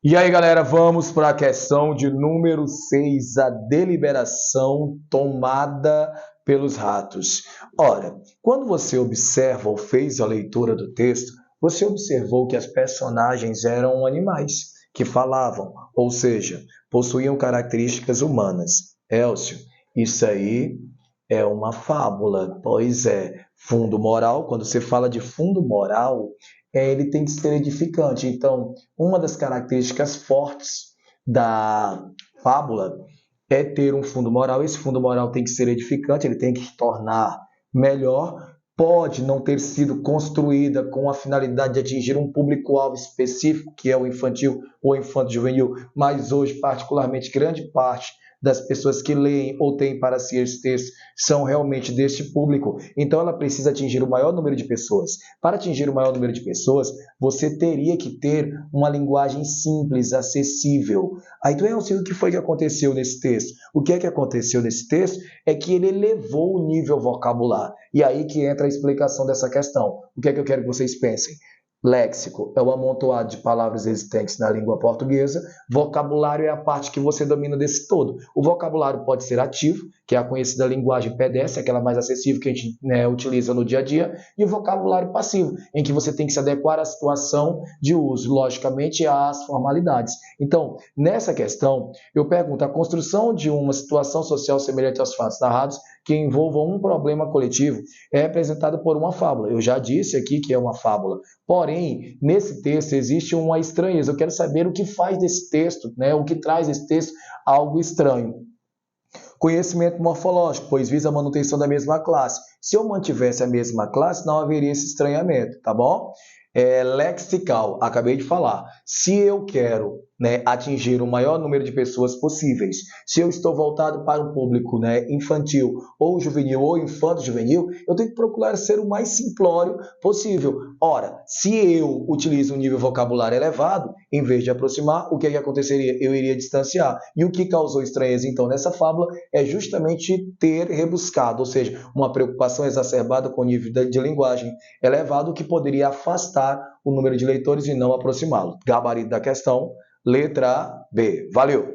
E aí, galera, vamos para a questão de número 6, a deliberação tomada pelos ratos. Ora, quando você observa ou fez a leitura do texto, você observou que as personagens eram animais que falavam, ou seja, possuíam características humanas. Elcio, isso aí é uma fábula, pois é. Fundo moral, quando você fala de fundo moral, ele tem que ser edificante. Então, uma das características fortes da fábula é ter um fundo moral. Esse fundo moral tem que ser edificante, ele tem que tornar melhor. Pode não ter sido construída com a finalidade de atingir um público-alvo específico, que é o infantil ou infanto-juvenil, mas hoje, particularmente, grande parte das pessoas que leem ou têm para si esse texto são realmente deste público. Então, ela precisa atingir o maior número de pessoas. Para atingir o maior número de pessoas, você teria que ter uma linguagem simples, acessível. Aí tu é o que foi que aconteceu nesse texto? O que é que aconteceu nesse texto é que ele elevou o nível vocabular. E aí que entra a explicação dessa questão. O que é que eu quero que vocês pensem? Léxico é o amontoado de palavras existentes na língua portuguesa. Vocabulário é a parte que você domina desse todo. O vocabulário pode ser ativo, que é a conhecida linguagem pedestre, aquela mais acessível que a gente utiliza no dia a dia, e o vocabulário passivo, em que você tem que se adequar à situação de uso, logicamente às formalidades. Então, nessa questão, eu pergunto, a construção de uma situação social semelhante aos fatos narrados, que envolvam um problema coletivo, é representada por uma fábula. Eu já disse aqui que é uma fábula. Porém, nesse texto existe uma estranheza. Eu quero saber o que faz desse texto, o que traz desse texto algo estranho. Conhecimento morfológico, pois visa a manutenção da mesma classe. Se eu mantivesse a mesma classe, não haveria esse estranhamento, tá bom? Lexical, acabei de falar. Se eu quero atingir o maior número de pessoas possíveis, se eu estou voltado para um público infantil ou juvenil ou infanto-juvenil, eu tenho que procurar ser o mais simplório possível. Ora, se eu utilizo um nível vocabulário elevado, em vez de aproximar, o que aconteceria? Eu iria distanciar. E o que causou estranheza, então, nessa fábula é justamente ter rebuscado, ou seja, uma preocupação exacerbada com o nível de linguagem elevado, que poderia afastar o número de leitores e não aproximá-lo. Gabarito da questão, letra B. Valeu!